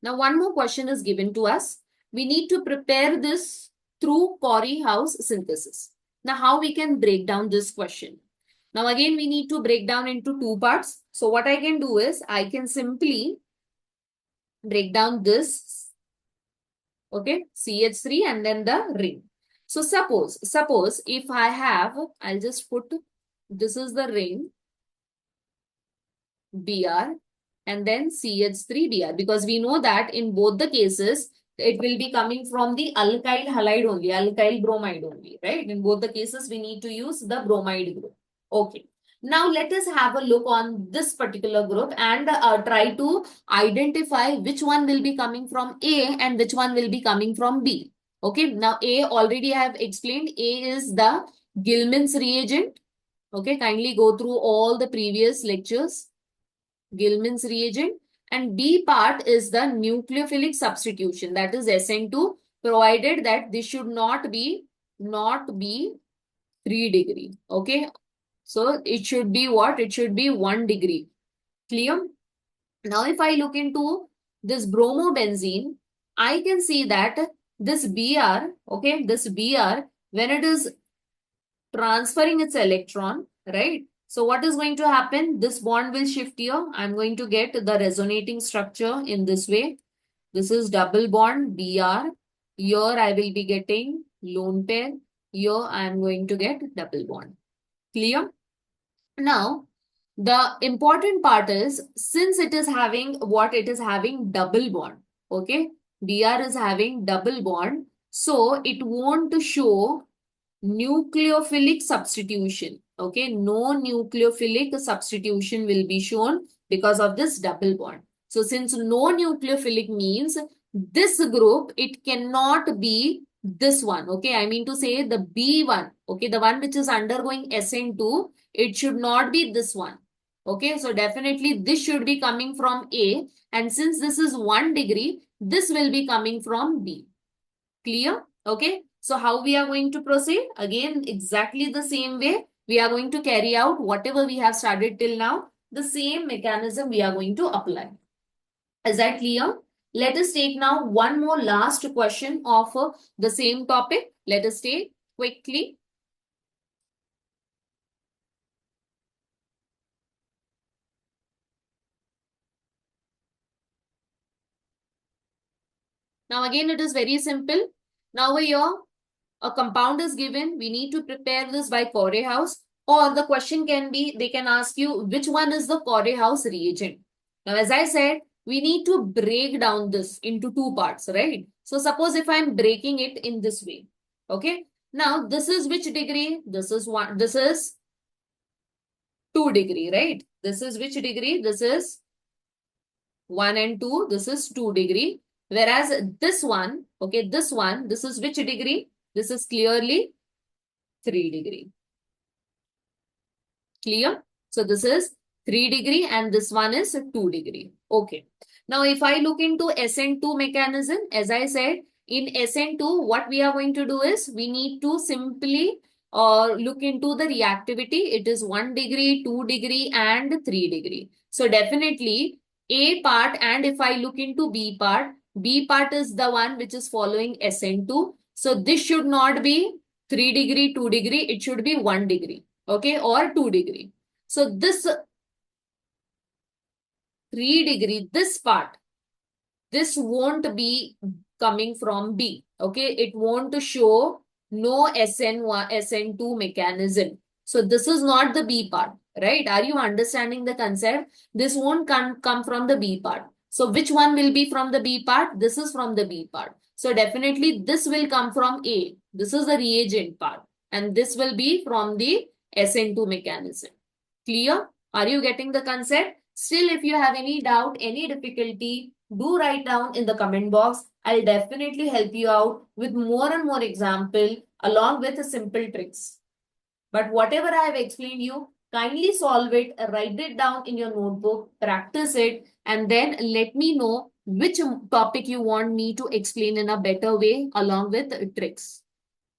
Now, one more question is given to us. We need to prepare this through Corey House synthesis. Now, how we can break down this question? Now, again, we need to break down into two parts. So, what I can do is I can simply break down this, okay, CH3 and then the ring. So, suppose if I have, I'll just put, this is the ring, Br, and then CH3Br, because we know that in both the cases, it will be coming from the alkyl halide only, alkyl bromide only, right? In both the cases, we need to use the bromide group. Okay. Now, let us have a look on this particular group and try to identify which one will be coming from A and which one will be coming from B. Okay. Now, A already I have explained. A is the Gilman's reagent. Okay. Kindly go through all the previous lectures. Gilman's reagent, and B part is the nucleophilic substitution, that is SN2, provided that this should not be 3 degree. Okay. So it should be what? It should be 1 degree. Clear? Now if I look into this bromobenzene, I can see that this Br, okay, this Br, when it is transferring its electron, right? So what is going to happen? This bond will shift here. I'm going to get the resonating structure in this way. This is double bond Br. Here I will be getting lone pair. Here I am going to get double bond. Clear? Now, the important part is, since it is having what? It is having double bond. Okay? Br is having double bond. So it won't show nucleophilic substitution. Okay, no nucleophilic substitution will be shown because of this double bond. So since no nucleophilic means this group, it cannot be this one. Okay, I mean to say the B1, okay, the one which is undergoing SN2, it should not be this one. Okay, so definitely this should be coming from A, and since this is 1 degree, this will be coming from B. Clear? Okay. So how we are going to proceed? Again, exactly the same way. We are going to carry out whatever we have started till now. The same mechanism we are going to apply. Is that clear? Let us take now one more last question of the same topic. Let us take quickly. Now again, it is very simple. Now here, a compound is given. We need to prepare this by Corey House. Or the question can be, they can ask you, which one is the Corey House reagent? Now, as I said, we need to break down this into two parts, right? So suppose if I'm breaking it in this way, okay? Now, this is which degree? This is 2 degree, right? This is which degree? This is 1 and 2. This is 2 degree. Whereas this one, okay, this is which degree? This is clearly 3 degree. Clear? So this is 3 degree and this one is 2 degree. Okay. Now if I look into SN2 mechanism, as I said, in SN2, what we are going to do is we need to simply look into the reactivity. It is 1 degree, 2 degree and 3 degree. So definitely A part, and if I look into B part is the one which is following SN2. So this should not be 3 degree, 2 degree. It should be 1 degree. Okay, or 2 degree. So this 3 degree, this part, this won't be coming from B. Okay, it won't show no SN1, SN2 mechanism. So this is not the B part, right? Are you understanding the concept? This won't come from the B part. So which one will be from the B part? This is from the B part. So definitely this will come from A. This is the reagent part. And this will be from the SN2 mechanism. Clear? Are you getting the concept? Still, if you have any doubt, any difficulty, do write down in the comment box. I'll definitely help you out with more and more example along with simple tricks. But whatever I have explained you, kindly solve it, write it down in your notebook, practice it, and then let me know which topic you want me to explain in a better way along with tricks.